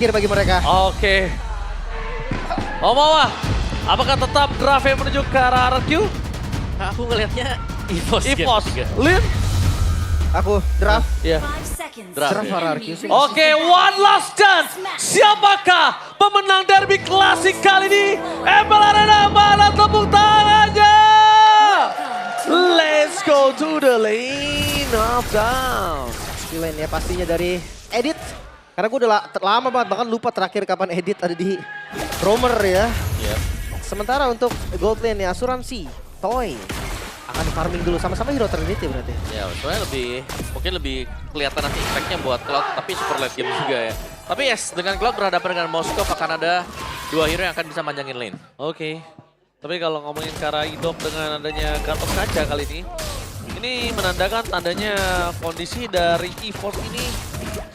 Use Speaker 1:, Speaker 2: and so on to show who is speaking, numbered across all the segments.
Speaker 1: Kir bagi mereka.
Speaker 2: Oke. Omawa, apakah tetap draft yang menuju ke arah RRQ?
Speaker 3: Aku ngelihatnya EVOS.
Speaker 2: EVOS, Lin?
Speaker 1: Aku draft.
Speaker 2: Iya.
Speaker 1: Draft RRQ sih.
Speaker 2: Oke, one last chance. Siapakah pemenang derby klasik kali ini? ML Arena, mana tepuk tangannya? Let's go to the lane of down.
Speaker 1: Lane ya pastinya dari Edit. Karena gue udah lama banget, bahkan lupa terakhir kapan Edit ada di Roamer ya.
Speaker 2: Yep.
Speaker 1: Sementara untuk gold lane ya, Asuransi, Toy. Akan farming dulu sama-sama hero Trinity berarti.
Speaker 3: Ya, soalnya mungkin lebih kelihatan nanti impact-nya buat Cloud, tapi super late game juga ya. Tapi yes, dengan Cloud berhadapan dengan Moskov akan ada dua hero yang akan bisa manjangin lane.
Speaker 2: Oke. Tapi kalau ngomongin ke arah Idok dengan adanya Gatot Kaca kali ini menandakan tandanya kondisi dari EVOS ini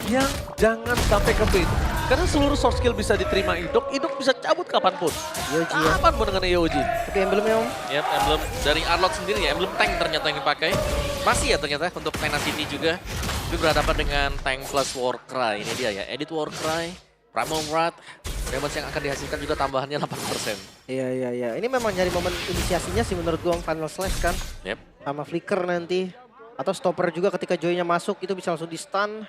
Speaker 2: yang jangan sampai ke pin. Karena seluruh soft skill bisa diterima Idok bisa cabut kapanpun.
Speaker 1: Yoji ya.
Speaker 2: Kapanpun dengan Yoji.
Speaker 1: Tapi emblemnya om.
Speaker 3: Yap, emblem dari Arlot sendiri ya, emblem tank ternyata yang dipakai. Masih ya ternyata untuk Tenacity juga. Tapi berhadapan dengan tank plus Warcry. Ini dia ya, Edit Warcry, Primal Wrath. Damage yang akan dihasilkan juga tambahannya 8%.
Speaker 1: Iya. Ini memang nyari momen inisiasinya sih menurut gua Final Slash kan.
Speaker 3: Yep.
Speaker 1: Sama Flicker nanti. Atau stopper juga ketika Joy-nya masuk itu bisa langsung di stun.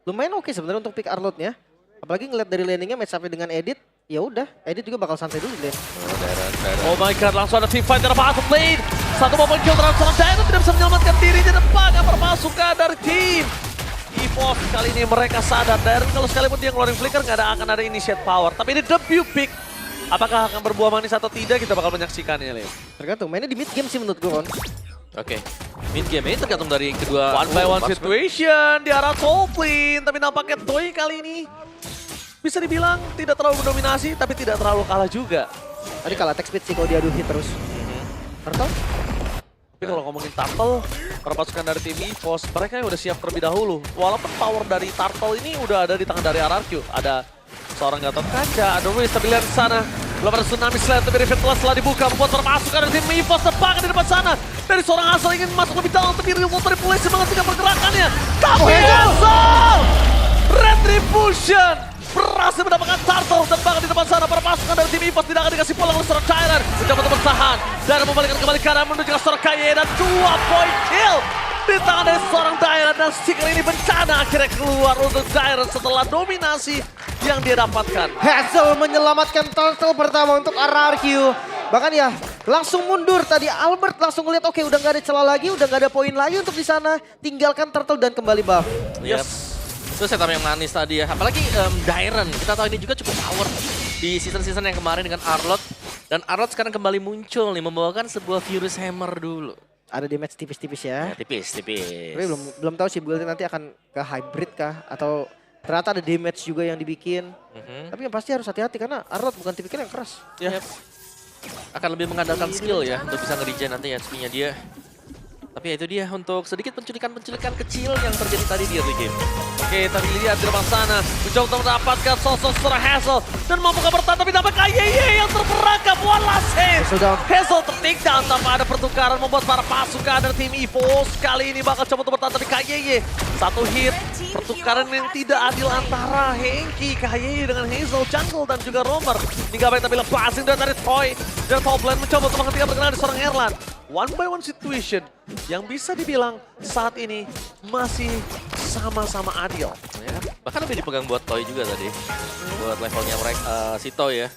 Speaker 1: Lumayan oke sebenarnya untuk pick Arlot-nya. Apalagi ngeliat dari landingnya match up dengan Edit. Ya udah, Edit juga bakal santai dulu deh.
Speaker 2: Oh my god, langsung ada team fight dari masuk lane. Satu momen kill terhadap seorang Dino tidak bisa menyelamatkan dirinya depan. Yang permasukan dari tim EVOS kali ini mereka sadar. Dan kalau sekalipun dia ngeluarin flicker akan ada initiate power. Tapi ini debut pick. Apakah akan berbuah manis atau tidak kita bakal menyaksikannya, Leo.
Speaker 1: Tergantung, mainnya di mid game sih menurut gue, Kon.
Speaker 3: Oke. Mid game ini tergantung dari kedua.
Speaker 2: One by one situation di arah top lane. Tapi nampaknya Toy kali ini bisa dibilang tidak terlalu mendominasi tapi tidak terlalu kalah juga.
Speaker 1: Tadi kalah attack speed sih kalau diadu hit terus. Turtle?
Speaker 2: Tapi kalau ngomongin Turtle, para pasukan dari tim EVOS, mereka yang udah siap terlebih dahulu. Walaupun power dari Turtle ini udah ada di tangan dari RRQ. Ada seorang Gatot Kaca, ada Ruiz tapi lihat di sana. Belum ada Tsunami Slam, tapi Rivet telah dibuka. Membuat para pasukan dari tim EVOS terbang di depan sana. Dari seorang Hazel ingin masuk lebih dalam, tapi Real Manipulation menghentikan pergerakannya. Tapi Hazel! Retribution! Berhasil mendapatkan Turtle dan bahkan di depan sana para pasukan dari tim EVOS tidak akan dikasih pulang oleh seorang Tyrant. Mencoba untuk bertahan dan membalikan kembali kanan menuju ke seorang Kaye dan 2 point kill di tangan dari seorang Tyrant dan stiker ini bencana akhirnya keluar untuk Tyrant setelah dominasi yang dia dapatkan.
Speaker 1: Hazel menyelamatkan Turtle pertama untuk RRQ. Bahkan ya langsung mundur tadi Albert langsung ngeliat oke udah gak ada celah lagi, udah gak ada poin lagi untuk di sana. Tinggalkan Turtle dan kembali buff.
Speaker 3: Yes. Itu setup yang manis tadi ya. Apalagi Dairon, kita tahu ini juga cukup power di season-season yang kemarin dengan Arlot. Dan Arlot sekarang kembali muncul nih, membawakan sebuah Furious Hammer dulu.
Speaker 1: Ada damage tipis-tipis ya.
Speaker 3: Ya tipis.
Speaker 1: Tapi belum tahu sih buildnya nanti akan ke hybrid kah atau ternyata ada damage juga yang dibikin. Tapi yang pasti harus hati-hati karena Arlot bukan tipikal yang keras.
Speaker 3: Yep. Akan lebih mengandalkan skill ya untuk bisa nge-regen nanti HP-nya dia. Tapi ya itu dia untuk sedikit penculikan-penculikan kecil yang terjadi tadi di early game.
Speaker 2: Oke, tapi lihat di depan sana. Mencoba untuk mendapatkan sosok seorang Hazel. Dan mampukah bertahan tapi dapat KYY yang terperangkap. One last hit. Hazel ter-take down tanpa ada pertukaran membuat para pasukan dari tim EVOS. Kali ini bakal coba untuk bertahan tapi KYY. Satu hit. Pertukaran yang tidak adil antara Henki, KYY dengan Hazel, Jungle dan juga Roamer. Hingga baik tapi lepasin dari Toy. Dan top lane mencoba untuk menghentikan pergerakan di seorang Erlan. One by one situation yang bisa dibilang saat ini masih sama-sama adil.
Speaker 3: Ya, bahkan lebih dipegang buat Toy juga tadi. Buat levelnya mereka, si Toy ya.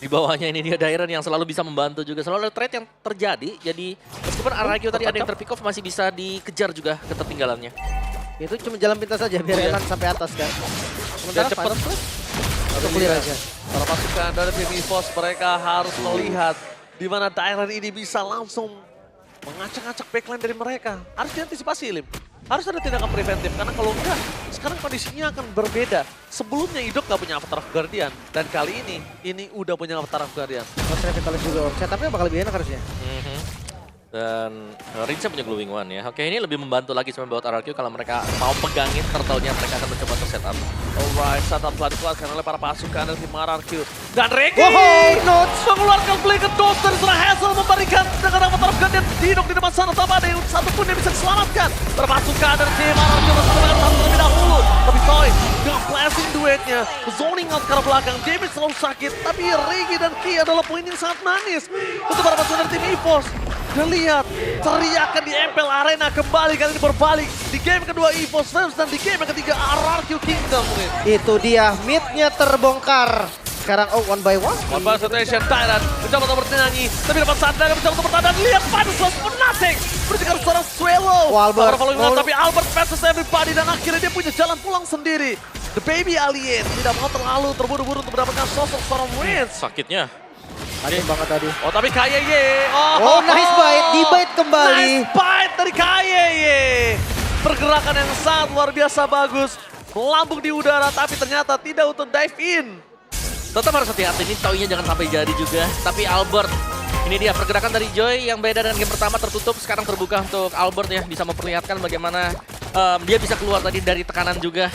Speaker 3: Di bawahnya ini dia Dairon yang selalu bisa membantu juga. Selalu ada trade yang terjadi. Jadi meskipun RRQ tadi ada yang terpick off masih bisa dikejar juga ketertinggalannya.
Speaker 1: Itu cuma jalan pintas saja biar enak sampai atas kan. Sementara
Speaker 2: cepet.
Speaker 1: Untuk clear aja.
Speaker 2: Para pasukan dari tim EVOS mereka harus melihat di mana Dairon ini bisa langsung mengacak-acak backline dari mereka. Harus diantisipasi, Lim. Harus ada tindakan preventif, karena kalau enggak, sekarang kondisinya akan berbeda. Sebelumnya Idok gak punya Avatar of Guardian, dan kali ini udah punya Avatar of Guardian.
Speaker 1: Mas Revitalis juga, setupnya bakal lebih enak harusnya.
Speaker 3: Dan Rinsa punya Glowing One ya. Oke, ini lebih membantu lagi sebenarnya buat RRQ kalau mereka mau pegangin turtle-nya, mereka akan mencoba untuk setup.
Speaker 2: Alright, setup telah dikeluarkan oleh para pasukan dari tim RRQ. Dan Regi mengeluarkan Flicker Dose dari seorang Hazel memberikan dengan Avatar of Guardian Didok di depan sana. Tanpa ada yang satupun yang bisa diselamatkan. Para pasukan dari tim RRQ masih mendapatkan satu terlebih dahulu. Tapi Toy dengan blessing duetnya, zoning out ke arah belakang, damage selalu sakit. Tapi Regi dan Ki adalah poin yang sangat manis untuk para pasukan dari tim EVOS. Dan lihat, teriakan di MPL Arena kembali kali ini berbalik. Di game kedua EVOS Flames dan di game yang ketiga RRQ Kingdom.
Speaker 1: Itu dia, mid-nya terbongkar. Sekarang one by one.
Speaker 2: One by situation, Tyrant mencoba untuk bernyanyi, tapi dapat sadar, mencoba untuk bertahan. Lihat Panus Penatik berjekar seorang Swallow.
Speaker 1: Albert.
Speaker 2: Tapi Albert versus everybody dan akhirnya dia punya jalan pulang sendiri. The Baby Alien tidak mau terlalu terburu-buru untuk mendapatkan sosok seorang Wins.
Speaker 3: Sakitnya.
Speaker 1: Adem banget tadi.
Speaker 2: Oh tapi KYY.
Speaker 1: Oh, nice bite, di-bite kembali.
Speaker 2: Nice bite dari KYY. Pergerakan yang sangat luar biasa bagus. Melambung di udara tapi ternyata tidak untuk dive in.
Speaker 3: Tetap harus hati-hati, ini Toy-nya jangan sampai jadi juga. Tapi Albert, ini dia pergerakan dari Joy yang beda dengan game pertama tertutup. Sekarang terbuka untuk Albert ya, bisa memperlihatkan bagaimana dia bisa keluar tadi dari tekanan juga.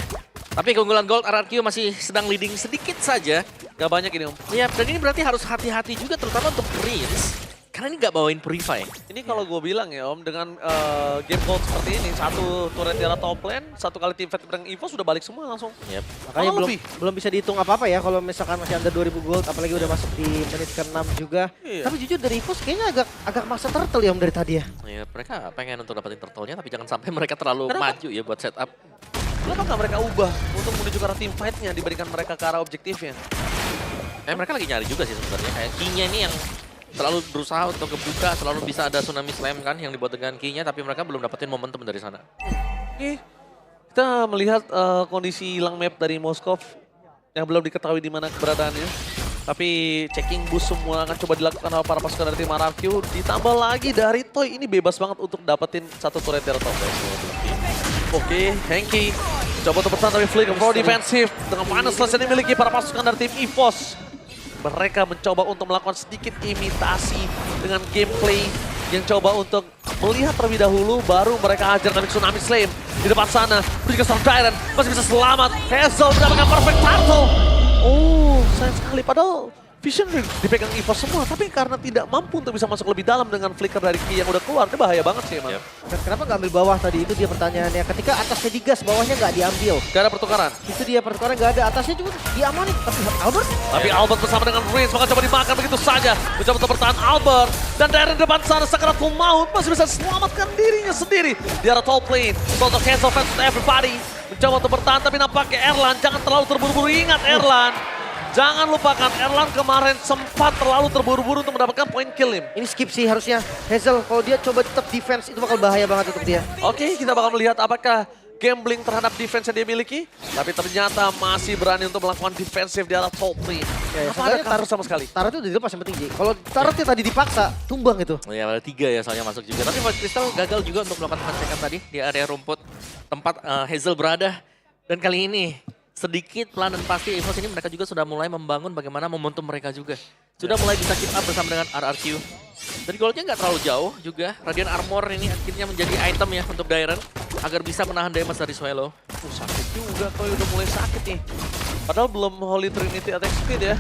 Speaker 3: Tapi keunggulan Gold RRQ masih sedang leading sedikit saja.
Speaker 2: Gak banyak ini Om.
Speaker 3: Ya, dan ini berarti harus hati-hati juga terutama untuk Prince. Karena ini nggak bawain Purify.
Speaker 2: Ini kalau gue bilang ya Om, dengan game gold seperti ini, satu turret di arah top lane, satu kali team fight bareng EVOS sudah balik semua langsung.
Speaker 3: Yep.
Speaker 1: Makanya
Speaker 2: Malah
Speaker 1: belum bisa dihitung apa-apa ya kalau misalkan masih under 2000 gold, apalagi udah masuk di menit ke-6 juga.
Speaker 2: Iya.
Speaker 1: Tapi jujur dari EVOS kayaknya agak maksa turtle ya Om dari tadi ya.
Speaker 3: Ya, mereka pengen untuk dapetin turtle-nya, tapi jangan sampai mereka terlalu maju ya buat setup.
Speaker 2: Kenapa nggak mereka ubah untuk menuju ke arah team fight-nya dibandingkan mereka ke arah objektifnya?
Speaker 3: Mereka lagi nyari juga sih sebenarnya. Kayak key-nya ini yang selalu berusaha untuk kebuka, selalu bisa ada tsunami slam kan yang dibuat dengan key-nya, tapi mereka belum dapetin momentum dari sana.
Speaker 2: Oke, kita melihat kondisi hilang map dari Moskov yang belum diketahui di mana keberadaannya. Tapi checking boost semua akan coba dilakukan oleh para pasukan dari tim RRQ. Ditambah lagi dari Toy, ini bebas banget untuk dapetin satu turret dari top lane. Oke, Henki coba untuk bertahan tapi flick pro defensif dengan panas yang dimiliki para pasukan dari tim EVOS. Mereka mencoba untuk melakukan sedikit imitasi dengan gameplay yang coba untuk melihat terlebih dahulu, baru mereka hajar dengan Tsunami Slam di depan sana. Berjika Storm Tyrant masih bisa selamat. Hazel mendapatkan perfect turtle. Oh, sayang sekali. Padahal Vision dipegang EVOS semua, tapi karena tidak mampu untuk bisa masuk lebih dalam dengan flicker dari Ki yang udah keluar, itu bahaya banget sih emang.
Speaker 1: Dan kenapa nggak ambil bawah tadi? Itu dia pertanyaannya. Ketika atasnya digas, bawahnya nggak diambil.
Speaker 2: Gak ada pertukaran.
Speaker 1: Itu dia pertukaran nggak ada. Atasnya juga diamanin. Tapi Albert?
Speaker 2: Tapi Albert bersama dengan Reigns maka coba dimakan begitu saja. Mencoba untuk bertahan Albert. Dan dari depan sana Sakaratul Maut masih bisa selamatkan dirinya sendiri. Di arah top lane. Untuk cancel fans to everybody. Mencoba untuk bertahan tapi nampaknya Erlan jangan terlalu terburu-buru. Ingat Erlan. Jangan lupakan Erlan kemarin sempat terlalu terburu-buru untuk mendapatkan point kill him.
Speaker 1: Ini skip sih harusnya. Hazel kalau dia coba tetap defense itu bakal bahaya banget untuk dia.
Speaker 2: Oke, kita bakal melihat apakah gambling terhadap defense yang dia miliki. Tapi ternyata masih berani untuk melakukan defensif di arah top lane.
Speaker 1: Ya,
Speaker 2: Apa ada taruh sama sekali?
Speaker 1: Taruh itu dilepas yang penting, Ji. Kalau taruhnya tadi dipaksa, tumbang itu.
Speaker 3: Ya ada 3 ya soalnya masuk juga. Tapi Mas Crystal gagal juga untuk melakukan pengecekan tadi di area rumput tempat Hazel berada. Dan kali ini sedikit pelan dan pasti EVOS ini mereka juga sudah mulai membangun bagaimana momentum mereka juga. Sudah mulai bisa keep up bersama dengan RRQ. Dari goldnya nggak terlalu jauh juga. Radiant Armor ini akhirnya menjadi item ya untuk Dairen. Agar bisa menahan damage dari Swallow.
Speaker 2: Sakit juga, Toy udah mulai sakit nih. Padahal belum Holy Trinity attack speed ya.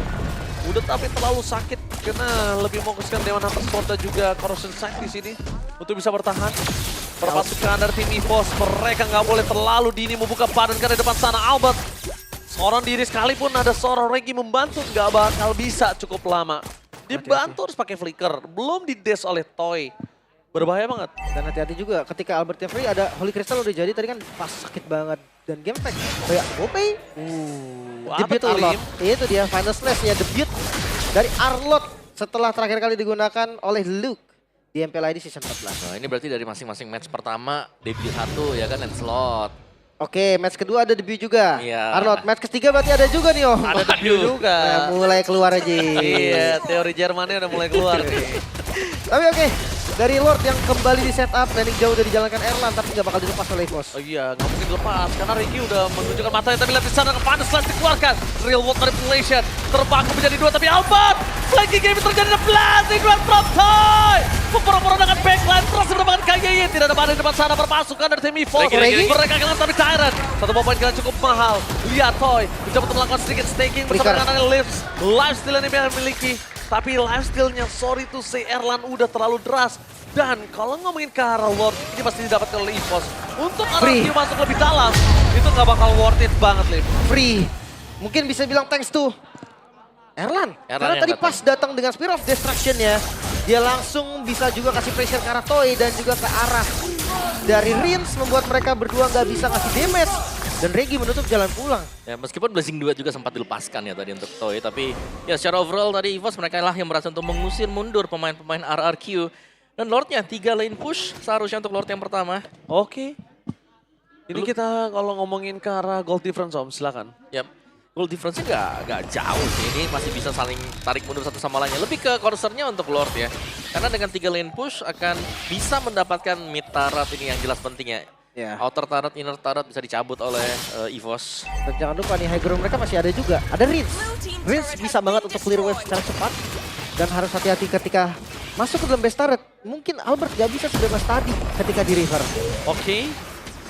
Speaker 2: Udah tapi terlalu sakit karena lebih fokuskan Demon Hunter Sword dan juga Corrosion Sight di sini untuk bisa bertahan. Perpasukan dari tim EVOS, mereka nggak boleh terlalu dini membuka badan karena depan sana Albert. Seorang diri sekalipun ada seorang Regi membantu nggak bakal bisa cukup lama. Dia bantu harus pakai flicker, belum di-dash oleh Toy. Berbahaya banget.
Speaker 1: Dan hati-hati juga ketika Albertnya free ada Holy Crystal udah jadi tadi kan pas sakit banget. Dan game pack kayak Gopay. Debut Arlot. Itu dia final slash ya debut dari Arlot setelah terakhir kali digunakan oleh Luke di MPL ID Season 14.
Speaker 3: Nah ini berarti dari masing-masing match pertama debut 1 ya kan Lancelot.
Speaker 1: Oke, match kedua ada debut juga.
Speaker 3: Iya.
Speaker 1: Arlot, match ketiga berarti ada juga nih Om.
Speaker 2: Ada debut juga.
Speaker 1: Nah, mulai keluar aja.
Speaker 2: Iya, teori Jermannya udah mulai keluar nih.
Speaker 1: Tapi oke, dari Lord yang kembali di setup, landing jauh udah dijalankan Erlan tapi nggak bakal dilepas oleh EVOS.
Speaker 2: Oh iya, nggak mungkin dilepas karena Ricky udah menunjukkan matanya, tapi lihat di sana panas slash dikeluarkan. Real world manipulation terbangku menjadi 2, tapi Albert flanking game terjadi ada blasting run from Toy. Pura-pura dengan backline berhasil mendapatkan KYY. Tidak ada badan di depan sana berpasukan dari tim EVOS. Mereka kehilangan tapi Tyrant. Satu poin kalian cukup mahal. Lihat Toy mencoba untuk melakukan sedikit staking bersama dengan lifesteal yang dia miliki. Tapi lifesteal-nya sorry to say Erlan udah terlalu deras. Dan kalau ngomongin ke arah Lord, ini pasti didapatkan oleh EVOS. Untuk RRQ masuk lebih dalam, Itu nggak bakal worth it banget, Lim.
Speaker 1: Free. Mungkin bisa bilang thanks to Erlan. Karena
Speaker 3: yang
Speaker 1: tadi pas datang dengan Spear of Destruction-nya, dia langsung bisa juga kasih pressure ke arah Toy dan juga ke arah dari Rins, membuat mereka berdua nggak bisa ngasih damage. Dan Regi menutup jalan pulang.
Speaker 3: Ya, meskipun Blazing Duet juga sempat dilepaskan ya tadi untuk Toy, tapi ya secara overall tadi EVOS mereka lah yang berhasil untuk mengusir mundur pemain-pemain RRQ. Dan Lordnya 3 lane push seharusnya untuk Lord yang pertama.
Speaker 2: Oke. Ini kita kalau ngomongin ke arah gold difference, Om, silakan.
Speaker 3: Yap. Goal difference-nya nggak jauh sih, ini masih bisa saling tarik mundur satu sama lainnya. Lebih ke concern-nya untuk Lord ya. Karena dengan 3 lane push akan bisa mendapatkan mid turret ini yang jelas pentingnya.
Speaker 1: Ya.
Speaker 3: Outer turret, inner turret bisa dicabut oleh EVOS.
Speaker 1: Dan jangan lupa nih high ground mereka masih ada juga. Ada Rins. Rins bisa banget untuk clear wave secara cepat. Dan harus hati-hati ketika masuk ke dalam base turret. Mungkin Albert gak bisa sebebas tadi ketika di river.
Speaker 2: Oke.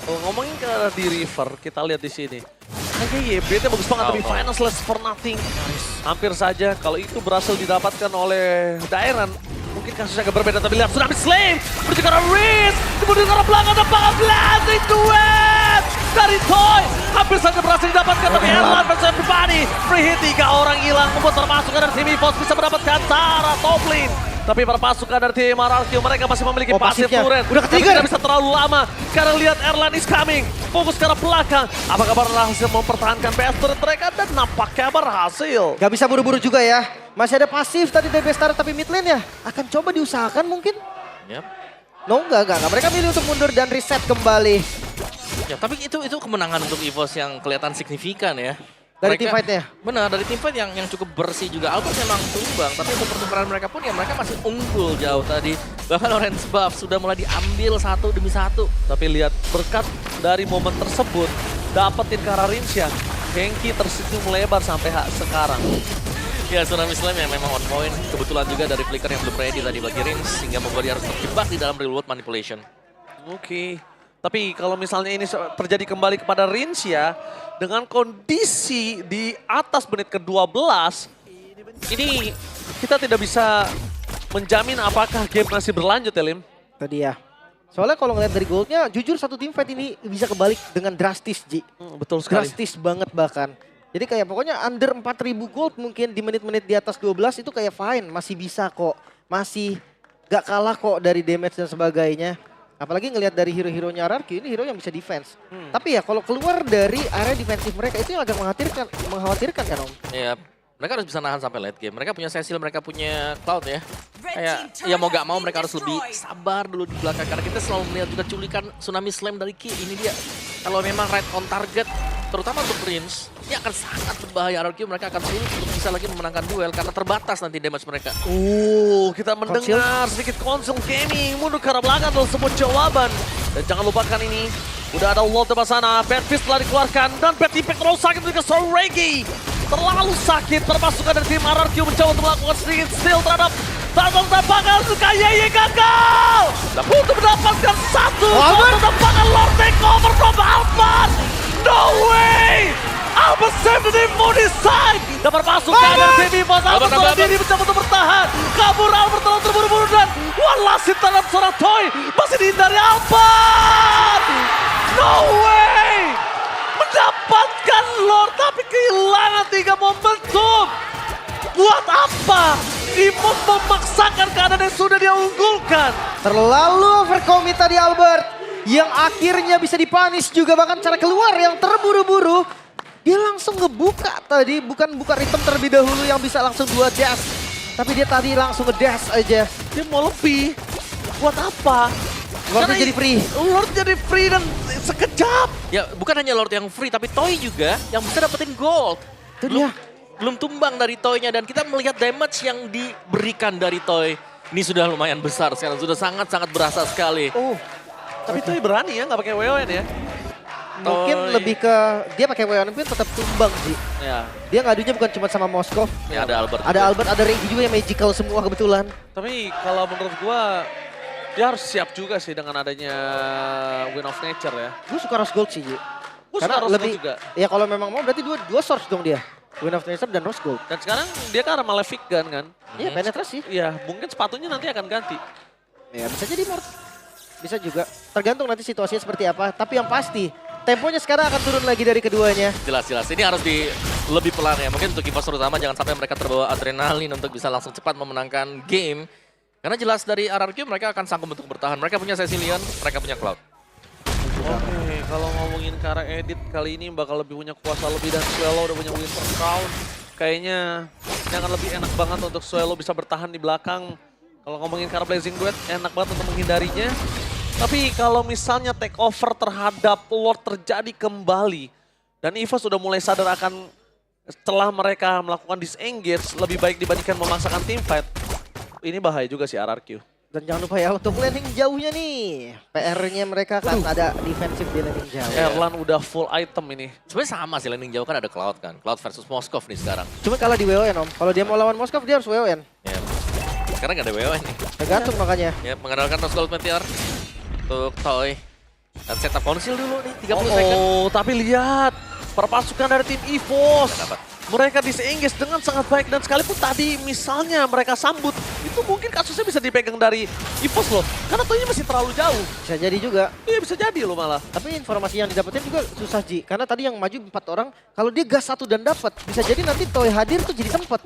Speaker 2: Kalau ngomongin ke arah di river, kita lihat di sini. Kayaknya YB-nya bagus banget, tapi finals less for nothing. Hampir saja kalau itu berhasil didapatkan oleh Dairan. Mungkin kasusnya agak berbeda, tapi lihat Tsunami Slave menuju ke arah Riz. Kemudian ke arah belakang ada Pangan Blazing Duet dari Toy. Hampir saja berhasil didapatkan, tapi Erlan versus everybody. Free hit 3 orang hilang, membuat termasuk dari tim EVOS bisa mendapatkan Tara top lane. Tapi para pasukan dari tim RRQ mereka masih memiliki pasif
Speaker 1: pasifnya
Speaker 2: turret.
Speaker 1: udah
Speaker 2: Tapi
Speaker 1: ke-trigger.
Speaker 2: tidak bisa terlalu lama karena lihat Erlan is coming. Fokus ke arah belakang. Apakah berhasil mempertahankan base turret mereka dan nampaknya berhasil.
Speaker 1: Gak bisa buru-buru juga ya. Masih ada pasif tadi dari base turret, tapi mid lane ya akan coba diusahakan mungkin.
Speaker 3: Yap.
Speaker 1: No, enggak. Mereka milih untuk mundur dan reset kembali.
Speaker 3: Ya, tapi itu kemenangan untuk EVOS yang kelihatan signifikan ya.
Speaker 1: Dari team fight-nya?
Speaker 3: Benar, dari tim fight yang cukup bersih juga. Albert memang tumbang, tapi untuk pertukaran mereka pun ya mereka masih unggul jauh tadi. Bahkan orange buff sudah mulai diambil satu demi satu.
Speaker 2: Tapi lihat berkat dari momen tersebut dapetin ke arah Rinsya. Hengki tersenyum melebar sampai sekarang.
Speaker 3: Ya, Tsunami Slam yang memang on point. Kebetulan juga dari flicker yang belum ready tadi bagi Rins, sehingga membuat dia harus terjebak di dalam real world manipulation.
Speaker 2: Oke. Tapi kalau misalnya ini terjadi kembali kepada Rinsya, dengan kondisi di atas menit ke-12, ini kita tidak bisa menjamin apakah game masih berlanjut ya, Lim?
Speaker 1: Tadi ya. Soalnya kalau ngeliat dari goldnya, jujur satu tim fight ini bisa kebalik dengan drastis, Ji.
Speaker 2: Betul sekali.
Speaker 1: Drastis banget bahkan. Jadi kayak pokoknya under 4.000 gold mungkin di menit-menit di atas 12 itu kayak fine. Masih bisa kok. Masih gak kalah kok dari damage dan sebagainya. Apalagi ngelihat dari hero-heronya RRQ, ini hero yang bisa defense. Tapi ya kalau keluar dari area defensif mereka itu yang agak mengkhawatirkan kan Om?
Speaker 3: Ya, mereka harus bisa nahan sampai late game. Mereka punya Cecil, mereka punya Cloud ya. Kayak ya mau gak mau mereka harus lebih sabar dulu di belakang. Karena kita selalu melihat juga culikan Tsunami Slam dari Ki. Ini dia, kalau memang right on target, terutama untuk Prince, ini akan sangat berbahaya. RRQ mereka akan sulit untuk bisa lagi memenangkan duel karena terbatas nanti damage mereka.
Speaker 2: Kita mendengar sedikit konsol gaming mundur ke arah belakang adalah sebuah jawaban. Dan jangan lupakan ini, udah ada wall di sana, Bad Fist telah dikeluarkan dan Bad Impact terlalu sakit juga Soregi. Terlalu sakit, terpasukan dari tim RRQ mencoba untuk melakukan sedikit steal terhadap Tarkon tembakan Kayeye gagal. Untuk mendapatkan satu tembakan Lord takeover from Alphard. No way! Albert save the Moody side. Dapat pasukan dari tim EVOS. Albert malah diri mencoba untuk bertahan. Kabur Albert terlalu terburu-buru dan one last hit terhadap seorang Toy. Masih dihindari Albert. No way! Mendapatkan Lord tapi kehilangan 3 momentum. Buat apa? EVOS memaksakan keadaan yang sudah dia unggulkan.
Speaker 1: Terlalu overcommit tadi Albert. Yang akhirnya bisa dipanis juga, bahkan cara keluar yang terburu-buru. Dia langsung ngebuka tadi, bukan buka rhythm terlebih dahulu yang bisa langsung 2 dash. Tapi dia tadi langsung nge-dash aja.
Speaker 2: Dia mau lebih. Buat apa?
Speaker 1: Lordnya jadi free.
Speaker 2: Lord jadi free dan sekejap.
Speaker 3: Ya, bukan hanya Lord yang free, tapi Toy juga yang bisa dapetin gold.
Speaker 1: Itu dia.
Speaker 3: Belum tumbang dari Toy-nya dan kita melihat damage yang diberikan dari Toy. Ini sudah lumayan besar sekarang, sudah sangat-sangat berasa sekali.
Speaker 1: Oh,
Speaker 2: Tapi Toy berani ya, nggak pakai WON ya.
Speaker 1: mungkin
Speaker 3: Toy.
Speaker 1: lebih ke dia pakai WN pun tetap tumbang sih.
Speaker 2: Ya.
Speaker 1: Dia ngadunya bukan cuma sama Moskov.
Speaker 3: Ya, ada Albert.
Speaker 1: Ada Albert, ada Regi juga yang magical semua kebetulan.
Speaker 2: Tapi kalau menurut gua, dia harus siap juga sih dengan adanya Win of Nature ya.
Speaker 1: Gue suka Rose Gold sih, Ji.
Speaker 2: Gua
Speaker 1: Karena
Speaker 2: suka Rose
Speaker 1: lebih,
Speaker 2: Gold juga.
Speaker 1: ya kalau memang mau berarti dua source dong dia. Win of Nature dan Rose Gold.
Speaker 2: Dan sekarang dia kan Malefic Gun kan.
Speaker 1: Iya, penetrasi.
Speaker 2: Iya, mungkin sepatunya nanti akan ganti.
Speaker 1: Ya bisa jadi Mort. Bisa juga. Tergantung nanti situasinya seperti apa. Tapi yang pasti, temponya sekarang akan turun lagi dari keduanya.
Speaker 3: Jelas-jelas, ini harus lebih pelan ya. Mungkin untuk EVOS terutama jangan sampai mereka terbawa adrenalin untuk bisa langsung cepat memenangkan game. Karena jelas dari RRQ mereka akan sanggup untuk bertahan. Mereka punya Cecilion, mereka punya Cloud.
Speaker 2: Oke, kalau ngomongin ke arah edit kali ini bakal lebih punya kuasa lebih dan Swallow udah punya Winter Crown. Kayaknya ini akan lebih enak banget untuk Swallow bisa bertahan di belakang. Kalau ngomongin ke arah Blazing Duet, enak banget untuk menghindarinya. Tapi kalau misalnya take over terhadap Lord terjadi kembali, dan EVOS sudah mulai sadar akan setelah mereka melakukan disengage, lebih baik dibandingkan memaksakan teamfight. Ini bahaya juga sih RRQ.
Speaker 1: Dan jangan lupa ya untuk landing jauhnya nih. PR-nya mereka kan ada defensif di landing jauh.
Speaker 2: Erlan udah full item ini.
Speaker 3: Sebenarnya sama sih, landing jauh kan ada Cloud kan. Cloud versus Moskov nih sekarang.
Speaker 1: Cuma kalah di WON Om. Kalau dia mau lawan Moskov dia harus WON.
Speaker 3: Ya. Sekarang nggak ada WO nih.
Speaker 1: Tergantung makanya.
Speaker 3: Ya, mengandalkan Rose Gold Meteor untuk Toy. Dan setup konsil dulu nih, 30 second.
Speaker 2: Oh, tapi lihat perpasukan dari tim EVOS.
Speaker 3: Dapat.
Speaker 2: Mereka disengage dengan sangat baik dan sekalipun tadi misalnya mereka sambut, itu mungkin kasusnya bisa dipegang dari EVOS loh. Karena Toy masih terlalu jauh.
Speaker 1: Bisa jadi juga.
Speaker 2: Iya bisa jadi loh malah.
Speaker 1: Tapi informasi yang didapetin juga susah Ji. Karena tadi yang maju 4 orang, kalau dia gas 1 dan dapat, bisa jadi nanti Toy hadir tuh jadi sempet.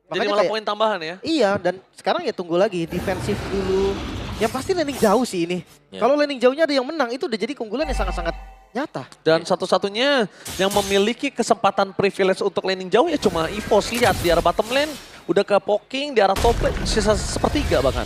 Speaker 2: Jadi malah poin tambahan ya.
Speaker 1: Iya, dan sekarang ya tunggu lagi defensif dulu. Yang pasti landing jauh sih ini.
Speaker 3: Ya.
Speaker 1: Kalau landing jauhnya ada yang menang, itu udah jadi keunggulan yang sangat-sangat nyata.
Speaker 2: Dan satu-satunya yang memiliki kesempatan privilege untuk landing jauh ya cuma EVOS. Lihat di arah bottom lane, udah ke poking, di arah top lane, sisa sepertiga bahkan.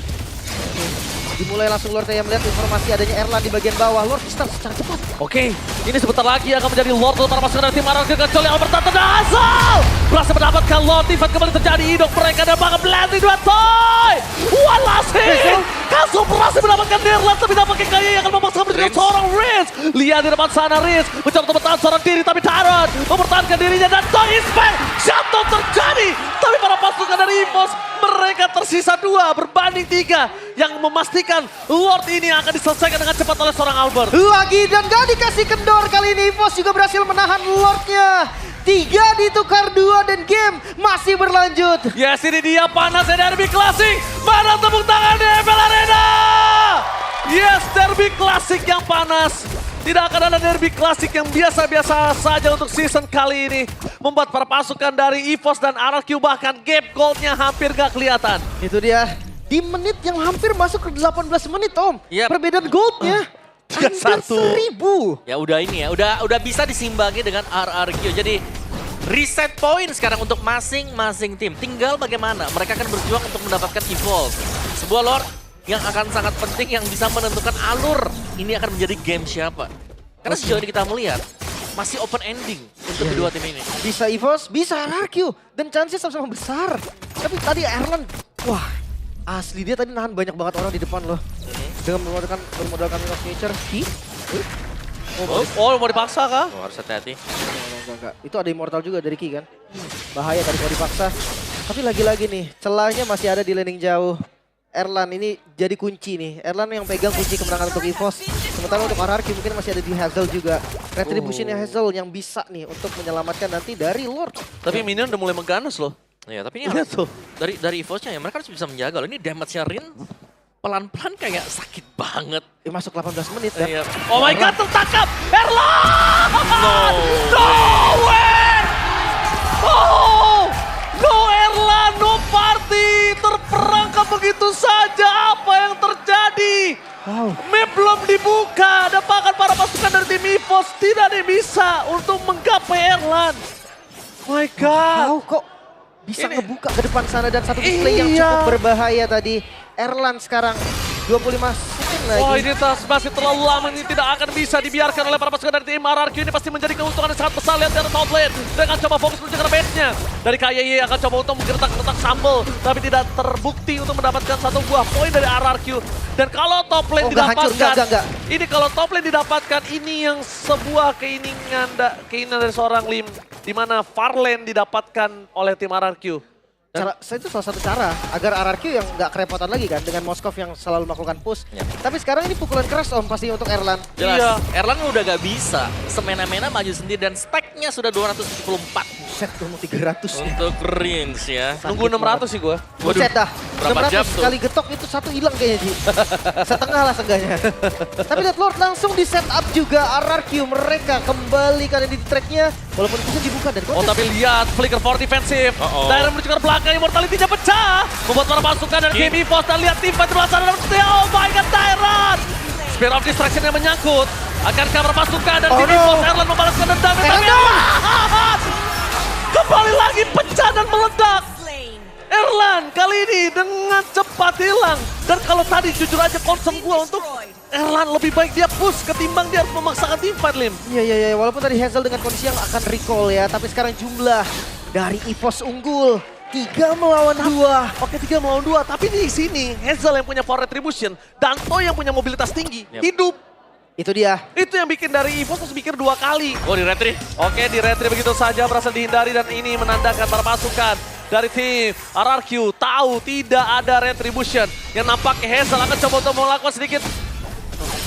Speaker 1: Dimulai langsung Lord yang melihat informasi adanya Erlan di bagian bawah. Lord start secara cepat.
Speaker 2: Oke, ini sebentar lagi akan menjadi Lord untuk para pasukan dari tim RRQ kecuali Alberta Tendasal. Berhasil mendapatkan Lord, defense kembali terjadi, hidung mereka dan bakal blending dua Toy. Walasi, Kaso berhasil mendapatkan Nirland, tapi nampaknya kayaknya yang akan memaksa menjadi seorang Riz. Lihat di depan sana Riz, mencoba untuk bertahan seorang diri, tapi Tyrant mempertahankan dirinya dan Toy Inspire. Jatuh terjadi, tapi para pasukan dari EVOS mereka tersisa 2 berbanding 3 yang memastikan Lord ini akan diselesaikan dengan cepat oleh seorang Albert.
Speaker 1: Lagi dan gak dikasih kendor, kali ini EVOS juga berhasil menahan Lordnya. 3 ditukar 2 dan game masih berlanjut.
Speaker 2: Yes, ini dia panasnya Derby Classic. Mana tepuk tangannya FL Arena? Yes, Derby Classic yang panas. Tidak akan ada Derby Classic yang biasa-biasa saja untuk season kali ini. Membuat para pasukan dari EVOS dan RRQ bahkan gap goldnya hampir gak kelihatan.
Speaker 1: Itu dia. Di menit yang hampir masuk ke 18 menit Om.
Speaker 3: Yep.
Speaker 1: Perbedaan goldnya. Hampir 1000.
Speaker 3: Ya udah ini ya, udah bisa disimbangi dengan RRQ. Jadi reset point sekarang untuk masing-masing tim. Tinggal bagaimana mereka akan berjuang untuk mendapatkan evolve. Sebuah Lord yang akan sangat penting yang bisa menentukan alur ini akan menjadi game siapa. Karena sejauh ini kita melihat masih open ending untuk kedua tim ini.
Speaker 1: Bisa EVOS, bisa RRQ. Dan chance sama-sama besar. Tapi tadi Erlan, wah asli dia tadi nahan banyak banget orang di depan loh. Dengan bermodalkan Wing of Nature.
Speaker 2: Oh, mau dipaksa kah?
Speaker 3: Oh, harus hati-hati.
Speaker 1: Enggak. Itu ada Immortal juga dari Ki kan. Bahaya tadi kalau dipaksa. Tapi lagi-lagi nih, celahnya masih ada di landing jauh. Erlan ini jadi kunci nih. Erlan yang pegang kunci kemenangan untuk EVOS. Sementara untuk RRQ mungkin masih ada di Hazel juga. Retributionnya Hazel yang bisa nih untuk menyelamatkan nanti dari Lord.
Speaker 2: Tapi minion udah mulai mengganas loh.
Speaker 3: Ya, tapi ini
Speaker 2: Lihat
Speaker 3: harus,
Speaker 2: tuh.
Speaker 3: dari evolve-nya ya mereka harus bisa menjaga loh. Ini damage-nya Rin pelan-pelan kayak sakit banget.
Speaker 1: Masuk 18 menit dan
Speaker 3: Iya.
Speaker 2: Oh my god, tertangkap! Erlan! No way! Oh! No Erlan, no party! Terperangkap begitu saja, apa yang terjadi?
Speaker 1: wow.
Speaker 2: Map belum dibuka, dan bahkan para pasukan dari tim EVOS tidak ada yang bisa untuk menggapai Erlan. My god!
Speaker 1: Wow, kok bisa
Speaker 2: Ini-
Speaker 1: ngebuka ke depan sana dan satu display yang
Speaker 2: Iya.
Speaker 1: cukup berbahaya tadi. Erlan sekarang 25 second lagi.
Speaker 2: Wah ini masih terlalu lama, ini tidak akan bisa dibiarkan oleh para pasukan dari tim RRQ. Ini pasti menjadi keuntungan yang sangat besar. Lihat dari top lane, dia akan coba fokus menuju ke base-nya. Dari KYY akan coba untuk menggertak-gertak Sambal, tapi tidak terbukti untuk mendapatkan satu buah poin dari RRQ. Dan kalau top lane
Speaker 1: Oh, nggak hancur,
Speaker 2: didapatkan,
Speaker 1: nggak.
Speaker 2: ini kalau top lane didapatkan, ini yang sebuah keinginan dari seorang Lim, di mana far lane didapatkan oleh tim RRQ.
Speaker 1: Itu salah satu cara agar RRQ yang nggak kerepotan lagi kan dengan Moskov yang selalu melakukan push.
Speaker 3: Ya.
Speaker 1: Tapi sekarang ini pukulan keras Om pasti untuk Erlan.
Speaker 3: Jelas,
Speaker 2: Iya.
Speaker 3: Erlang udah gak bisa semena-mena maju sendiri dan stack-nya sudah 274.
Speaker 1: Buset, ngomong 300 ya.
Speaker 3: Untuk Rins ya.
Speaker 2: Nunggu 600 sih gue.
Speaker 1: Buset dah,
Speaker 3: berapa
Speaker 1: 600
Speaker 3: jam tuh?
Speaker 1: sekali getok itu satu hilang kayaknya Ji. Setengah lah seenggaknya. Tapi lihat Lord langsung di setup juga RRQ, mereka kembali karena di tracknya. Walaupun itu dibuka dari
Speaker 2: Oh
Speaker 1: kontes.
Speaker 2: tapi lihat, flicker for defensif. Tyrant menuju ke belakang, Immortality-nya pecah. Membuat para pasukan dari Game EVOS dan lihat tim fight berlangsung dan oh my god, Tyrant! Spear of Distraction yang menyangkut. Akankah para pasukan dan
Speaker 1: Oh
Speaker 2: Game
Speaker 1: no.
Speaker 2: EVOS Erlan membalaskan dendam. Tapi Erlan! Kembali lagi pecah dan meledak. Erlan kali ini dengan cepat hilang. Dan kalau tadi jujur aja concern gue untuk Erlan lebih baik dia push ketimbang dia harus memaksakan tim fight, Lim.
Speaker 1: Iya, walaupun tadi Hazel dengan kondisi yang akan recall ya, tapi sekarang jumlah dari EVOS unggul 3 melawan 2.
Speaker 2: Oke 3 melawan 2, tapi di sini Hazel yang punya power retribution, Danto yang punya mobilitas tinggi, hidup.
Speaker 1: Itu dia.
Speaker 2: Itu yang bikin dari EVOS harus mikir 2 kali.
Speaker 3: Oh di retri.
Speaker 2: Oke di retri begitu saja berhasil dihindari dan ini menandakan para pasukan dari tim RRQ tahu tidak ada retribution. Yang nampaknya Hazel akan coba untuk melakukan sedikit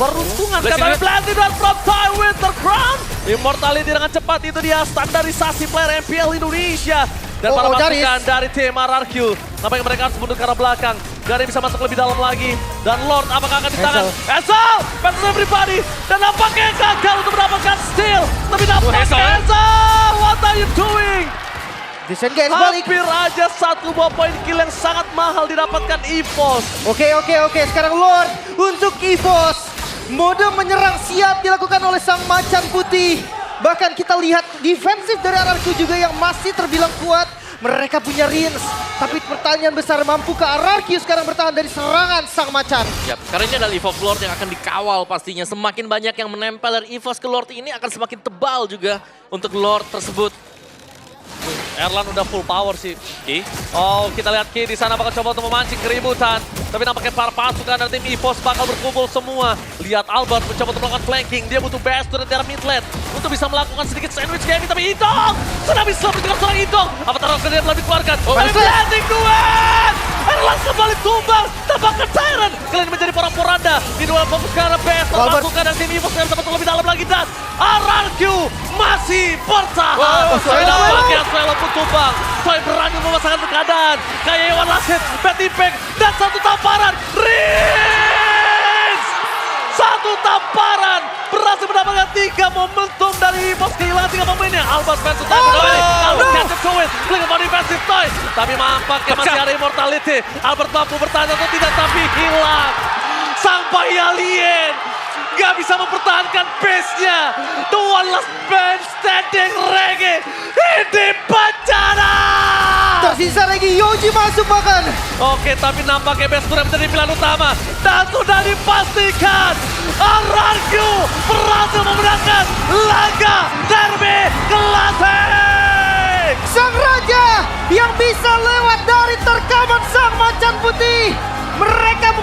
Speaker 2: peruntungan. Kata Blended dan from Time Winter Crown. Immortality dengan cepat itu dia standarisasi player MPL Indonesia. Dan para pasukan dari tim RRQ. Nampaknya mereka harus mundur ke arah belakang. Gary bisa masuk lebih dalam lagi. Dan Lord apakah akan ditangan? Hazel! Battle everybody! Dan nampaknya gagal untuk mendapatkan steal. Tapi nampaknya Hazel! What are you doing?
Speaker 1: Disengage balik.
Speaker 2: Hampir aja 1 buah poin kill yang sangat mahal didapatkan EVOS.
Speaker 1: Oke. Sekarang Lord untuk EVOS. Mode menyerang siap dilakukan oleh sang macan putih. Bahkan kita lihat defensif dari RRQ juga yang masih terbilang kuat. Mereka punya Rins. Tapi pertanyaan besar, mampukah RRQ sekarang bertahan dari serangan sang macan?
Speaker 3: Yap, karena ini adalah EVOS Lord yang akan dikawal pastinya. Semakin banyak yang menempel dari EVOS ke Lord ini akan semakin tebal juga untuk Lord tersebut.
Speaker 2: Erlan udah full power sih. Oh, kita lihat Ki di sana bakal coba untuk memancing keributan. Tapi nampaknya para pasukan dari tim EVOS bakal berkumpul semua. Lihat Albert mencoba untuk melakukan flanking. Dia butuh best dari daerah mid lane untuk bisa melakukan sedikit sandwich gaming. Tapi Itong sudah bisa mencegat seorang Itong. Avatar Rock dia telah dikeluarkan. Landing duet! Erlan kembali tumbang. Tampaknya Tyrant kalian menjadi porang-poranda di duel fokus ke arah best. Pasukan dari tim EVOS yang bisa lebih dalam lagi dan RRQ masih bertahan. Nampaknya Swallow pun tumbang. Soy berani memasangkan keadaan. Kayak Iwan Lasit, Bad Impact, dan 1 tamparan. Rins! 1 tamparan. Berhasil mendapatkan 3 momentum dari EVOS. Kehilangan 3 pemainnya. Albert Spencer Albert catch to win. Klik on defensive toy. Tapi nampaknya masih ada Immortality. Albert mampu bertahan atau tidak, tapi hilang. Sang bayi alien. Gak bisa mempertahankan base-nya. The one last man standing Reggae. Ini bencana.
Speaker 1: Tersisa lagi Yoji masuk bahkan.
Speaker 2: Oke, tapi nampaknya base sudah menjadi pilihan utama. Dan sudah dipastikan RRQ berhasil memenangkan laga derby klasik.
Speaker 1: Sang raja yang bisa lewat dari terkaman sang macan putih. Mereka